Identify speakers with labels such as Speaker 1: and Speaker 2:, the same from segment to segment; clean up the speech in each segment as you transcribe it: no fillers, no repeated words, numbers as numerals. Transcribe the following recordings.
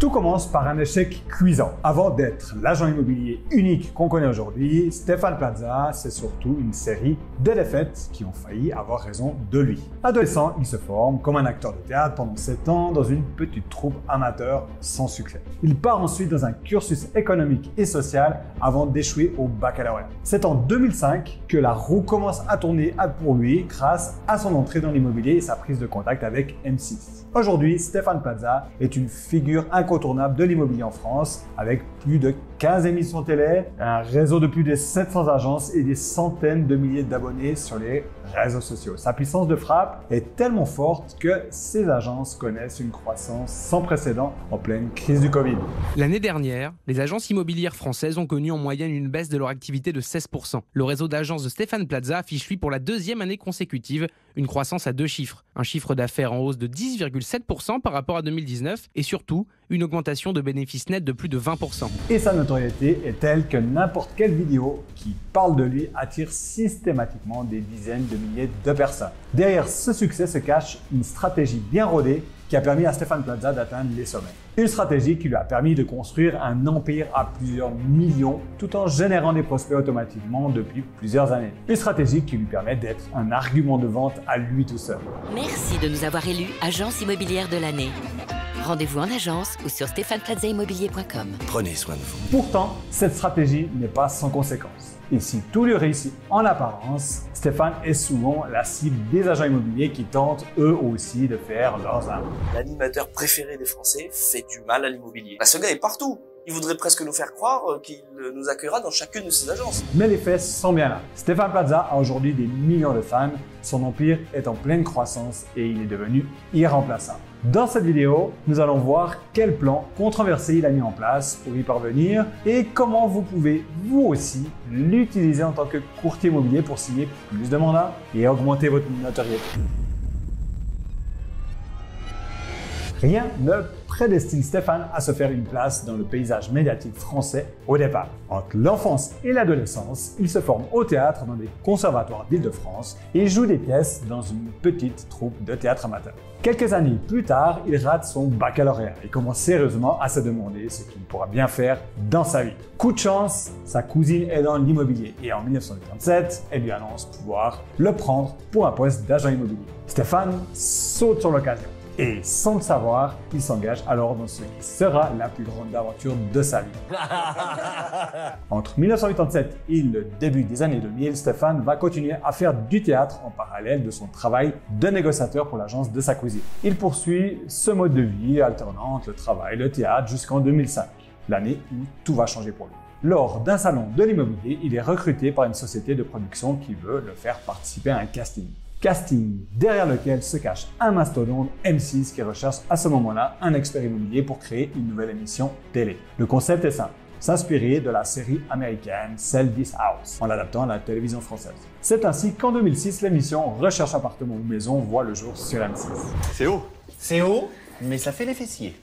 Speaker 1: Tout commence par un échec cuisant. Avant d'être l'agent immobilier unique qu'on connaît aujourd'hui, Stéphane Plaza, c'est surtout une série de défaites qui ont failli avoir raison de lui. Adolescent, il se forme comme un acteur de théâtre pendant 7 ans dans une petite troupe amateur sans succès. Il part ensuite dans un cursus économique et social avant d'échouer au baccalauréat. C'est en 2005 que la roue commence à tourner pour lui grâce à son entrée dans l'immobilier et sa prise de contact avec M6. Aujourd'hui, Stéphane Plaza est une figure incontournable de l'immobilier en France avec plus de 15 émissions télé, un réseau de plus de 700 agences et des centaines de milliers d'abonnés sur les réseaux sociaux. Sa puissance de frappe est tellement forte que ces agences connaissent une croissance sans précédent en pleine crise du Covid.
Speaker 2: L'année dernière, les agences immobilières françaises ont connu en moyenne une baisse de leur activité de 16%. Le réseau d'agences de Stéphane Plaza affiche lui pour la 2e année consécutive une croissance à 2 chiffres. Un chiffre d'affaires en hausse de 10,7% par rapport à 2019 et surtout une augmentation de bénéfices nets de plus de 20%.
Speaker 1: Et sa notoriété est telle que n'importe quelle vidéo qui parle de lui attire systématiquement des dizaines de milliers de personnes. Derrière ce succès se cache une stratégie bien rodée qui a permis à Stéphane Plaza d'atteindre les sommets. Une stratégie qui lui a permis de construire un empire à plusieurs millions tout en générant des prospects automatiquement depuis plusieurs années. Une stratégie qui lui permet d'être un argument de vente à lui tout seul.
Speaker 3: Merci de nous avoir élus agence immobilière de l'année. Rendez-vous en agence ou sur stéphaneplazaimmobilier.com.
Speaker 4: Prenez soin de vous.
Speaker 1: Pourtant, cette stratégie n'est pas sans conséquences. Et si tout lui réussit en apparence, Stéphane est souvent la cible des agents immobiliers qui tentent eux aussi de faire leurs armes.
Speaker 5: L'animateur préféré des Français fait du mal à l'immobilier. Ce gars est partout. Il voudrait presque nous faire croire qu'il nous accueillera dans chacune de ses agences.
Speaker 1: Mais les faits sont bien là. Stéphane Plaza a aujourd'hui des millions de fans, son empire est en pleine croissance et il est devenu irremplaçable. Dans cette vidéo, nous allons voir quel plan controversé il a mis en place pour y parvenir et comment vous pouvez, vous aussi, l'utiliser en tant que courtier immobilier pour signer plus de mandats et augmenter votre notoriété. Rien ne prédestine Stéphane à se faire une place dans le paysage médiatique français au départ. Entre l'enfance et l'adolescence, il se forme au théâtre dans des conservatoires d'Île-de-France et joue des pièces dans une petite troupe de théâtre amateur. Quelques années plus tard, il rate son baccalauréat et commence sérieusement à se demander ce qu'il pourra bien faire dans sa vie. Coup de chance, sa cousine est dans l'immobilier et en 1987, elle lui annonce pouvoir le prendre pour un poste d'agent immobilier. Stéphane saute sur l'occasion. Et sans le savoir, il s'engage alors dans ce qui sera la plus grande aventure de sa vie. Entre 1987 et le début des années 2000, Stéphane va continuer à faire du théâtre en parallèle de son travail de négociateur pour l'agence de sa cousine. Il poursuit ce mode de vie alternant entre le travail et le théâtre jusqu'en 2005, l'année où tout va changer pour lui. Lors d'un salon de l'immobilier, il est recruté par une société de production qui veut le faire participer à un casting. Casting derrière lequel se cache un mastodonte M6 qui recherche à ce moment-là un expert immobilier pour créer une nouvelle émission télé. Le concept est simple, s'inspirer de la série américaine Sell This House en l'adaptant à la télévision française. C'est ainsi qu'en 2006, l'émission Recherche appartement ou maison voit le jour sur M6.
Speaker 4: C'est haut.
Speaker 6: C'est haut, mais ça fait les fessiers.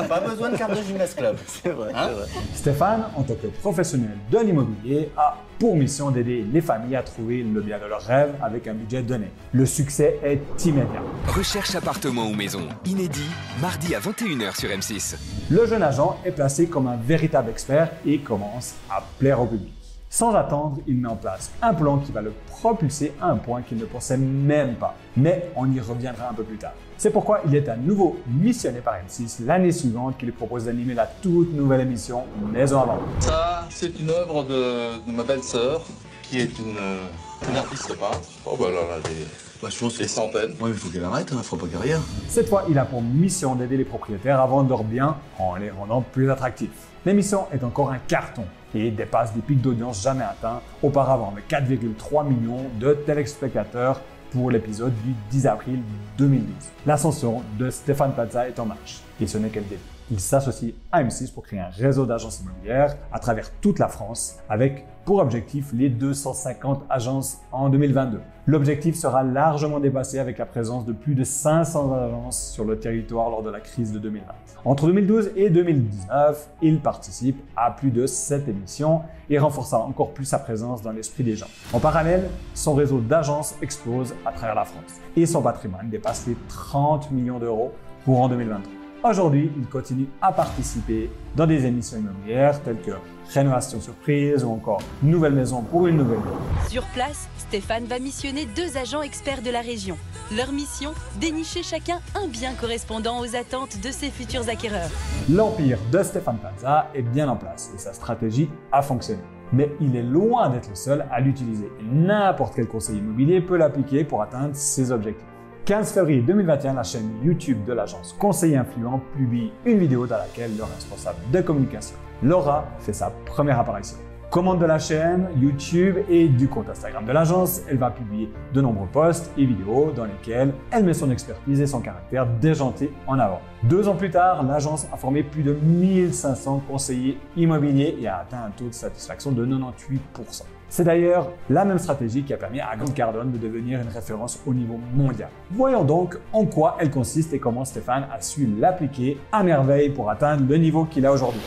Speaker 6: Pas besoin de carte de gymnast club.
Speaker 4: C'est vrai, c'est vrai.
Speaker 1: Stéphane, en tant que professionnel de l'immobilier, a pour mission d'aider les familles à trouver le bien de leurs rêves avec un budget donné. Le succès est immédiat.
Speaker 7: Recherche appartement ou maison, inédit, mardi à 21h sur M6.
Speaker 1: Le jeune agent est placé comme un véritable expert et commence à plaire au public. Sans attendre, il met en place un plan qui va le propulser à un point qu'il ne pensait même pas. Mais on y reviendra un peu plus tard. C'est pourquoi il est à nouveau missionné par M6 l'année suivante qui lui propose d'animer la toute nouvelle émission Maison à vendre.
Speaker 8: Ça, c'est une œuvre de ma belle-sœur, qui est une artiste peintre. Oh bah là, je pense des centaines.
Speaker 4: Ouais, mais il faut qu'elle arrête, elle fera pas carrière.
Speaker 1: Cette fois, il a pour mission d'aider les propriétaires à vendre leurs biens en les rendant plus attractifs. L'émission est encore un carton et dépasse des pics d'audience jamais atteints auparavant avec 4,3 millions de téléspectateurs pour l'épisode du 10 avril 2012. L'ascension de Stéphane Plaza est en marche et ce n'est que le début. Il s'associe à M6 pour créer un réseau d'agences immobilières à travers toute la France avec pour objectif les 250 agences en 2022. L'objectif sera largement dépassé avec la présence de plus de 500 agences sur le territoire lors de la crise de 2020. Entre 2012 et 2019, il participe à plus de 7 émissions et renforça encore plus sa présence dans l'esprit des gens. En parallèle, son réseau d'agences explose à travers la France et son patrimoine dépasse les 30 millions d'euros courant 2023. Aujourd'hui, il continue à participer dans des émissions immobilières telles que Rénovation Surprise ou encore Nouvelle Maison pour une nouvelle vie.
Speaker 9: Sur place, Stéphane va missionner 2 agents experts de la région. Leur mission, dénicher chacun un bien correspondant aux attentes de ses futurs acquéreurs.
Speaker 1: L'empire de Stéphane Plaza est bien en place et sa stratégie a fonctionné. Mais il est loin d'être le seul à l'utiliser et n'importe quel conseiller immobilier peut l'appliquer pour atteindre ses objectifs. 15 février 2021, la chaîne YouTube de l'agence Conseiller Influent publie une vidéo dans laquelle le responsable de communication, Laura, fait sa première apparition. Commande de la chaîne YouTube et du compte Instagram de l'agence, elle va publier de nombreux posts et vidéos dans lesquels elle met son expertise et son caractère déjanté en avant. 2 ans plus tard, l'agence a formé plus de 1500 conseillers immobiliers et a atteint un taux de satisfaction de 98%. C'est d'ailleurs la même stratégie qui a permis à Grant Cardone de devenir une référence au niveau mondial. Voyons donc en quoi elle consiste et comment Stéphane a su l'appliquer à merveille pour atteindre le niveau qu'il a aujourd'hui.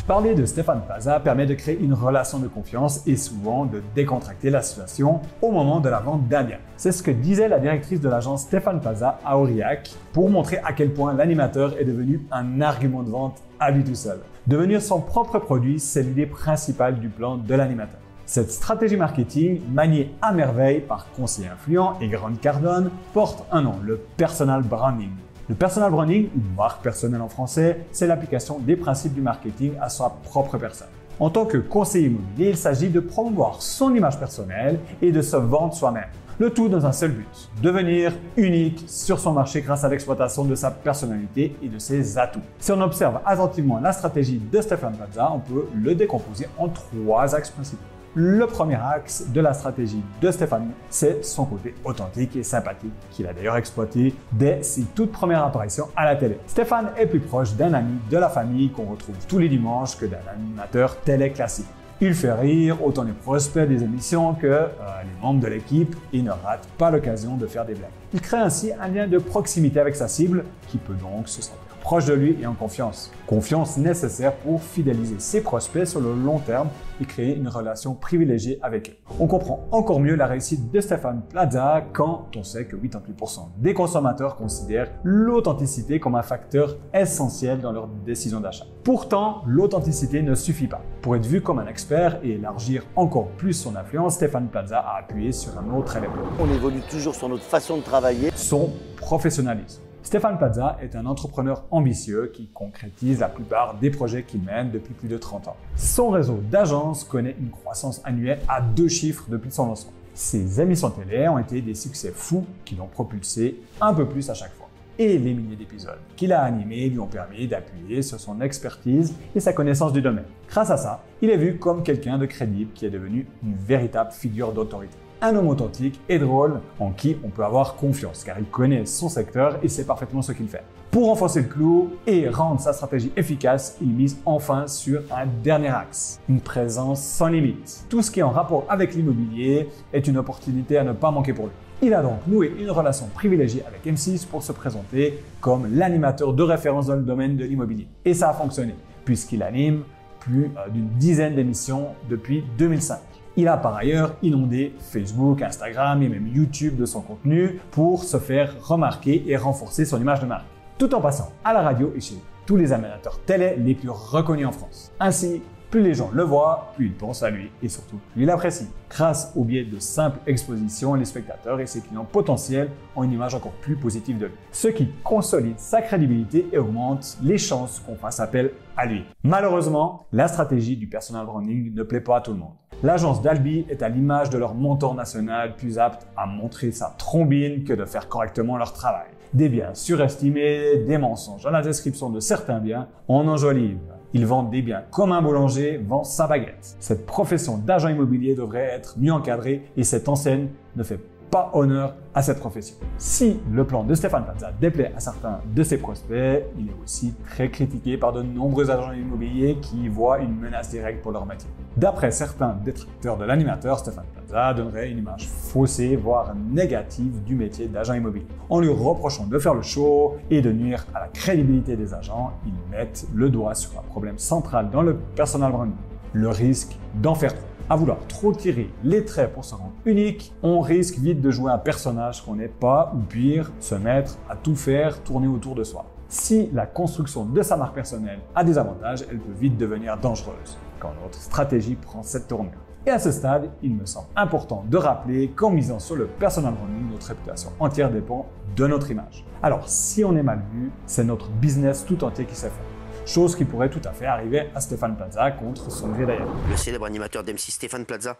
Speaker 1: Parler de Stéphane Plaza permet de créer une relation de confiance et souvent de décontracter la situation au moment de la vente d'un bien. C'est ce que disait la directrice de l'agence Stéphane Plaza à Aurillac pour montrer à quel point l'animateur est devenu un argument de vente à lui tout seul. Devenir son propre produit, c'est l'idée principale du plan de l'animateur. Cette stratégie marketing, maniée à merveille par Conseiller Influent et Grant Cardone, porte un nom, le personal branding. Le personal branding, ou marque personnelle en français, c'est l'application des principes du marketing à sa propre personne. En tant que conseiller immobilier, il s'agit de promouvoir son image personnelle et de se vendre soi-même. Le tout dans un seul but, devenir unique sur son marché grâce à l'exploitation de sa personnalité et de ses atouts. Si on observe attentivement la stratégie de Stéphane Plaza, on peut le décomposer en 3 axes principaux. Le premier axe de la stratégie de Stéphane, c'est son côté authentique et sympathique, qu'il a d'ailleurs exploité dès ses toutes premières apparitions à la télé. Stéphane est plus proche d'un ami de la famille qu'on retrouve tous les dimanches que d'un animateur télé classique. Il fait rire autant les prospects des émissions que les membres de l'équipe et ne rate pas l'occasion de faire des blagues. Il crée ainsi un lien de proximité avec sa cible qui peut donc se sentir proche de lui et en confiance. Confiance nécessaire pour fidéliser ses prospects sur le long terme et créer une relation privilégiée avec eux. On comprend encore mieux la réussite de Stéphane Plaza quand on sait que 88% des consommateurs considèrent l'authenticité comme un facteur essentiel dans leur décision d'achat. Pourtant, l'authenticité ne suffit pas. Pour être vu comme un expert et élargir encore plus son influence, Stéphane Plaza a appuyé sur un autre élément.
Speaker 6: On évolue toujours sur notre façon de travailler.
Speaker 1: Son professionnalisme. Stéphane Plaza est un entrepreneur ambitieux qui concrétise la plupart des projets qu'il mène depuis plus de 30 ans. Son réseau d'agences connaît une croissance annuelle à 2 chiffres depuis son lancement. Ses émissions télé ont été des succès fous qui l'ont propulsé un peu plus à chaque fois. Et les milliers d'épisodes qu'il a animés lui ont permis d'appuyer sur son expertise et sa connaissance du domaine. Grâce à ça, il est vu comme quelqu'un de crédible qui est devenu une véritable figure d'autorité. Un homme authentique et drôle en qui on peut avoir confiance car il connaît son secteur et sait parfaitement ce qu'il fait. Pour renforcer le clou et rendre sa stratégie efficace, il mise enfin sur un dernier axe, une présence sans limite. Tout ce qui est en rapport avec l'immobilier est une opportunité à ne pas manquer pour lui. Il a donc noué une relation privilégiée avec M6 pour se présenter comme l'animateur de référence dans le domaine de l'immobilier. Et ça a fonctionné puisqu'il anime plus d'une dizaine d'émissions depuis 2005. Il a par ailleurs inondé Facebook, Instagram et même YouTube de son contenu pour se faire remarquer et renforcer son image de marque, tout en passant à la radio et chez tous les animateurs télé les plus reconnus en France. Ainsi, plus les gens le voient, plus ils pensent à lui et surtout plus ils l'apprécient. Grâce au biais de simples expositions, les spectateurs et ses clients potentiels ont une image encore plus positive de lui, ce qui consolide sa crédibilité et augmente les chances qu'on fasse appel à lui. Malheureusement, la stratégie du personal branding ne plaît pas à tout le monde. L'agence d'Albi est à l'image de leur mentor national, plus apte à montrer sa trombine que de faire correctement leur travail. Des biens surestimés, des mensonges dans la description de certains biens en enjolivent. Ils vendent des biens comme un boulanger vend sa baguette. Cette profession d'agent immobilier devrait être mieux encadrée et cette enseigne ne fait pas honneur à cette profession. Si le plan de Stéphane Plaza déplaît à certains de ses prospects, il est aussi très critiqué par de nombreux agents immobiliers qui y voient une menace directe pour leur métier. D'après certains détracteurs de l'animateur, Stéphane Plaza donnerait une image faussée, voire négative du métier d'agent immobilier. En lui reprochant de faire le show et de nuire à la crédibilité des agents, ils mettent le doigt sur un problème central dans le personal branding, le risque d'en faire trop. À vouloir trop tirer les traits pour se rendre unique, on risque vite de jouer un personnage qu'on n'est pas, ou pire, se mettre à tout faire tourner autour de soi. Si la construction de sa marque personnelle a des avantages, elle peut vite devenir dangereuse quand notre stratégie prend cette tournure. Et à ce stade, il me semble important de rappeler qu'en misant sur le personal branding, notre réputation entière dépend de notre image. Alors, si on est mal vu, c'est notre business tout entier qui s'effondre. Chose qui pourrait tout à fait arriver à Stéphane Plaza contre son gré d'ailleurs.
Speaker 10: Le célèbre animateur d'M6 Stéphane Plaza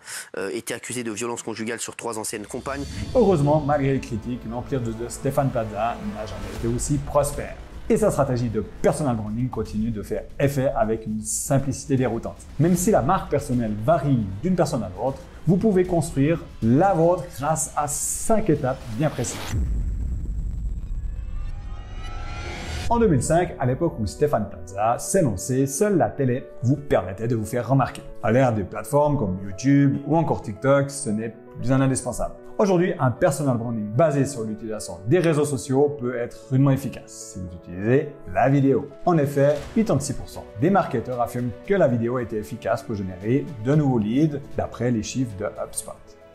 Speaker 10: était accusé de violence conjugale sur 3 anciennes compagnes.
Speaker 1: Heureusement, malgré les critiques, l'empire de Stéphane Plaza n'a jamais été aussi prospère. Et sa stratégie de personal branding continue de faire effet avec une simplicité déroutante. Même si la marque personnelle varie d'une personne à l'autre, vous pouvez construire la vôtre grâce à 5 étapes bien précises. En 2005, à l'époque où Stéphane Plaza s'est lancé, seule la télé vous permettait de vous faire remarquer. À l'ère des plateformes comme YouTube ou encore TikTok, ce n'est plus un indispensable. Aujourd'hui, un personal branding basé sur l'utilisation des réseaux sociaux peut être rudement efficace si vous utilisez la vidéo. En effet, 86% des marketeurs affirment que la vidéo était efficace pour générer de nouveaux leads d'après les chiffres de HubSpot.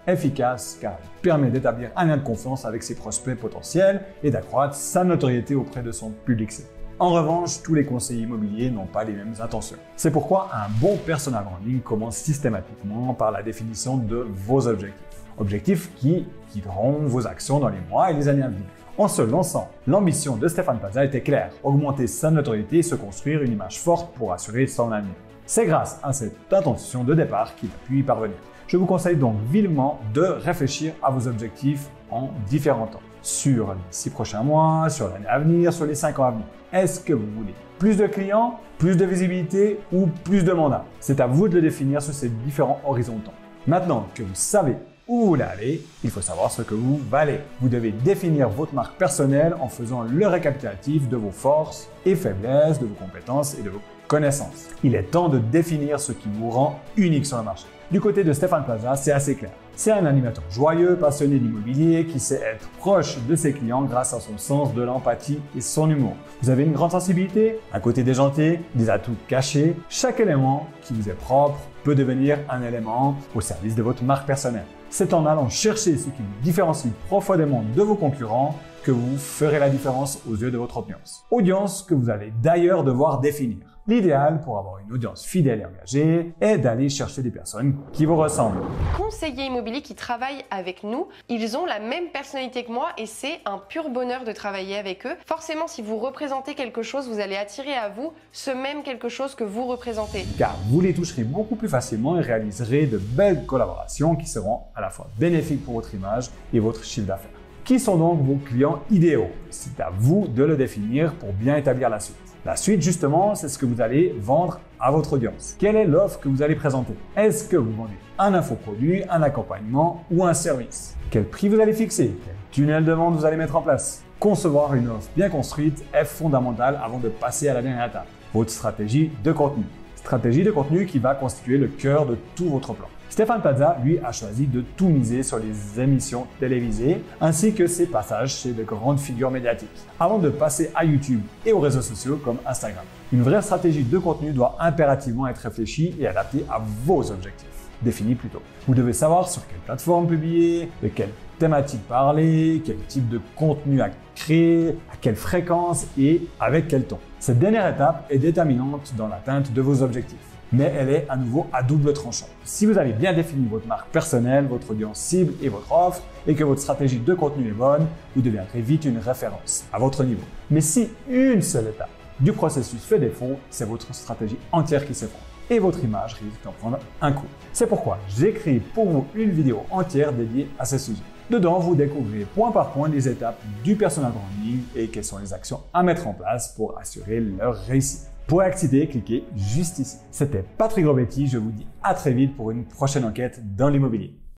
Speaker 1: Efficace car elle permet d'établir un lien de confiance avec ses prospects potentiels et d'accroître sa notoriété auprès de son public cible. En revanche, tous les conseillers immobiliers n'ont pas les mêmes intentions. C'est pourquoi un bon personal branding commence systématiquement par la définition de vos objectifs. Objectifs qui guideront vos actions dans les mois et les années à venir. En se lançant, l'ambition de Stéphane Plaza était claire, augmenter sa notoriété et se construire une image forte pour assurer son avenir. C'est grâce à cette intention de départ qu'il a pu y parvenir. Je vous conseille donc vivement de réfléchir à vos objectifs en différents temps. Sur les 6 prochains mois, sur l'année à venir, sur les 5 ans à venir. Est-ce que vous voulez plus de clients, plus de visibilité ou plus de mandats? C'est à vous de le définir sur ces différents horizons de temps. Maintenant que vous savez où vous voulez aller, il faut savoir ce que vous valez. Vous devez définir votre marque personnelle en faisant le récapitulatif de vos forces et faiblesses, de vos compétences et de vos connaissances. Il est temps de définir ce qui vous rend unique sur le marché. Du côté de Stéphane Plaza, c'est assez clair. C'est un animateur joyeux, passionné d'immobilier, qui sait être proche de ses clients grâce à son sens de l'empathie et son humour. Vous avez une grande sensibilité, un côté déjanté, des atouts cachés. Chaque élément qui vous est propre peut devenir un élément au service de votre marque personnelle. C'est en allant chercher ce qui vous différencie profondément de vos concurrents que vous ferez la différence aux yeux de votre audience. Audience que vous allez d'ailleurs devoir définir. L'idéal pour avoir une audience fidèle et engagée est d'aller chercher des personnes qui vous ressemblent.
Speaker 11: Conseillers immobiliers qui travaillent avec nous, ils ont la même personnalité que moi et c'est un pur bonheur de travailler avec eux. Forcément, si vous représentez quelque chose, vous allez attirer à vous ce même quelque chose que vous représentez.
Speaker 1: Car vous les toucherez beaucoup plus facilement et réaliserez de belles collaborations qui seront à la fois bénéfiques pour votre image et votre chiffre d'affaires. Qui sont donc vos clients idéaux? C'est à vous de le définir pour bien établir la suite. La suite, justement, c'est ce que vous allez vendre à votre audience. Quelle est l'offre que vous allez présenter? Est-ce que vous vendez un infoproduit, un accompagnement ou un service? Quel prix vous allez fixer? Quel tunnel de vente vous allez mettre en place? Concevoir une offre bien construite est fondamental avant de passer à la dernière étape, votre stratégie de contenu. Stratégie de contenu qui va constituer le cœur de tout votre plan. Stéphane Plaza, lui, a choisi de tout miser sur les émissions télévisées ainsi que ses passages chez de grandes figures médiatiques, avant de passer à YouTube et aux réseaux sociaux comme Instagram. Une vraie stratégie de contenu doit impérativement être réfléchie et adaptée à vos objectifs, définis plus tôt. Vous devez savoir sur quelle plateforme publier, de quelle thématique parler, quel type de contenu à créer, à quelle fréquence et avec quel ton. Cette dernière étape est déterminante dans l'atteinte de vos objectifs. Mais elle est à nouveau à double tranchant. Si vous avez bien défini votre marque personnelle, votre audience cible et votre offre, et que votre stratégie de contenu est bonne, vous deviendrez vite une référence à votre niveau. Mais si une seule étape du processus fait défaut, c'est votre stratégie entière qui s'effondre et votre image risque d'en prendre un coup. C'est pourquoi j'ai créé pour vous une vidéo entière dédiée à ce sujet. Dedans, vous découvrez point par point les étapes du personal branding et quelles sont les actions à mettre en place pour assurer leur réussite. Pour accéder, cliquez juste ici. C'était Patrick Robetti, je vous dis à très vite pour une prochaine enquête dans l'immobilier.